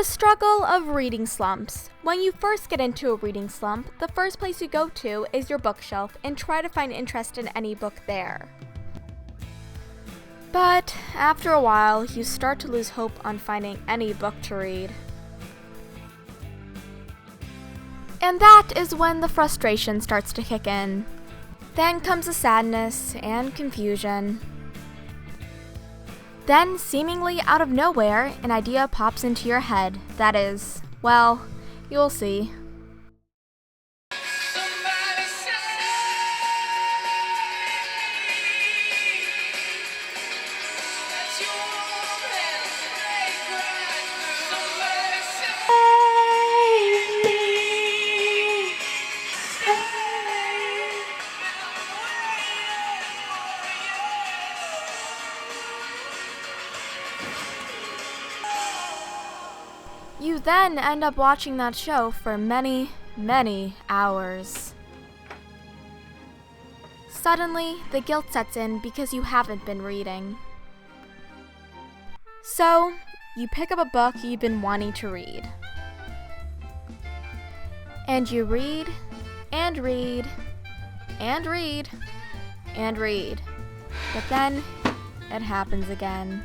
The struggle of reading slumps. When you first get into a reading slump, the first place you go to is your bookshelf and try to find interest in any book there. But after a while, you start to lose hope on finding any book to read. And that is when the frustration starts to kick in. Then comes the sadness and confusion. Then, seemingly out of nowhere, an idea pops into your head. That is, well, you'll see. You then end up watching that show for many, many hours. Suddenly, the guilt sets in because you haven't been reading. So, you pick up a book you've been wanting to read. And you read, and read, and read, and read. But then, it happens again.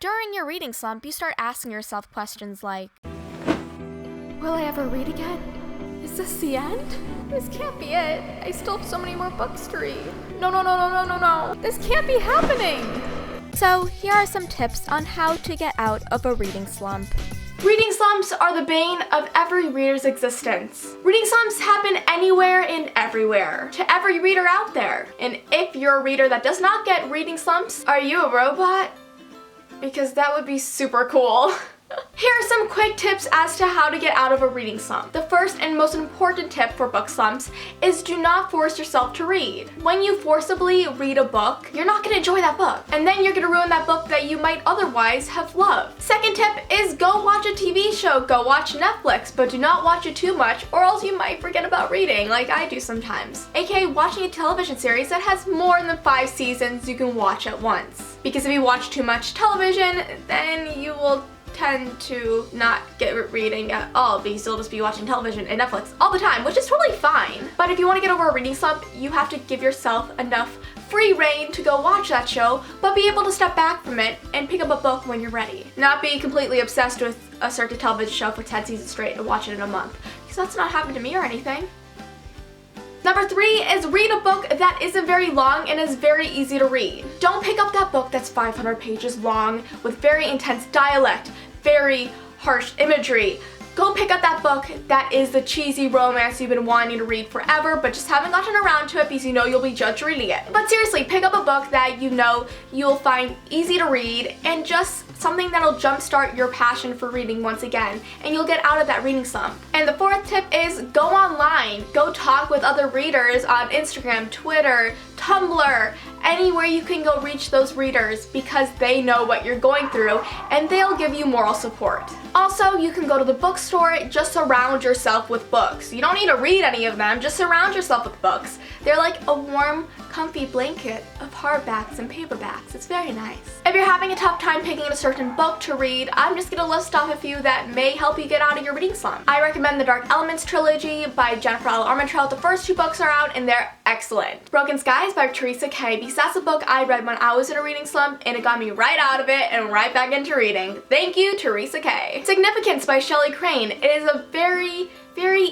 During your reading slump, you start asking yourself questions like, will I ever read again? Is this the end? This can't be it. I still have so many more books to read. No. This can't be happening. So here are some tips on how to get out of a reading slump. Reading slumps are the bane of every reader's existence. Reading slumps happen anywhere and everywhere, to every reader out there. And if you're a reader that does not get reading slumps, are you a robot? Because that would be super cool. Here are some quick tips as to how to get out of a reading slump. The first and most important tip for book slumps is do not force yourself to read. When you forcibly read a book, you're not going to enjoy that book. And then you're going to ruin that book that you might otherwise have loved. Second tip is go watch a TV show, go watch Netflix, but do not watch it too much or else you might forget about reading like I do sometimes. AKA watching a television series that has more than 5 seasons you can watch at once. Because if you watch too much television, then you will tend to not get reading at all because you'll just be watching television and Netflix all the time, which is totally fine. But if you want to get over a reading slump, you have to give yourself enough free reign to go watch that show, but be able to step back from it and pick up a book when you're ready. Not be completely obsessed with a certain television show for 10 seasons straight and watch it in a month, because that's not happened to me or anything. Number 3 is read a book that isn't very long and is very easy to read. Don't pick up that book that's 500 pages long with very intense dialect, very harsh imagery. Go pick up that book that is the cheesy romance you've been wanting to read forever but just haven't gotten around to it because you know you'll be judged reading it. But seriously, pick up a book that you know you'll find easy to read and just something that'll jumpstart your passion for reading once again, and you'll get out of that reading slump. And the fourth tip is go online. Go talk with other readers on Instagram, Twitter, Tumblr, anywhere you can go reach those readers because they know what you're going through and they'll give you moral support. Also, you can go to the bookstore, just surround yourself with books. You don't need to read any of them, just surround yourself with books. They're like a warm, comfy blanket of hardbacks and paperbacks. It's very nice. If you're having a tough time picking a certain book to read, I'm just gonna list off a few that may help you get out of your reading slump. I recommend the Dark Elements trilogy by Jennifer L. Armentrout. The first 2 books are out and they're excellent. Broken Skies by Teresa K. because that's a book I read when I was in a reading slump and it got me right out of it and right back into reading. Thank you, Teresa K. Significance by Shelley Crane. It is a very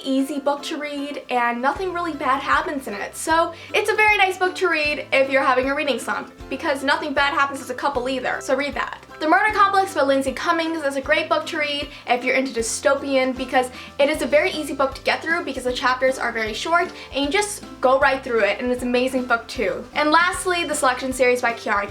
easy book to read and nothing really bad happens in it. So it's a very nice book to read if you're having a reading slump because nothing bad happens as a couple either. So read that. The Murder Complex by Lindsay Cummings is a great book to read if you're into dystopian because it is a very easy book to get through because the chapters are very short and you just go right through it, and it's an amazing book too. And lastly, the Selection series by Kiera.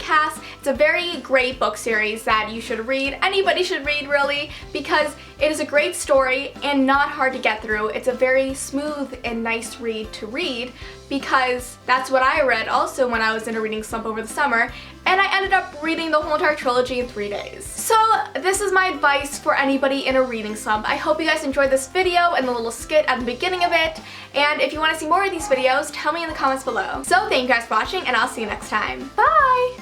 It's a very great book series that you should read. Anybody should read really because It is a great story and not hard to get through. It's a very smooth and nice read to read because that's what I read also when I was in a reading slump over the summer, and I ended up reading the whole entire trilogy in 3 days. So this is my advice for anybody in a reading slump. I hope you guys enjoyed this video and the little skit at the beginning of it, and if you want to see more of these videos, tell me in the comments below. So thank you guys for watching, and I'll see you next time. Bye!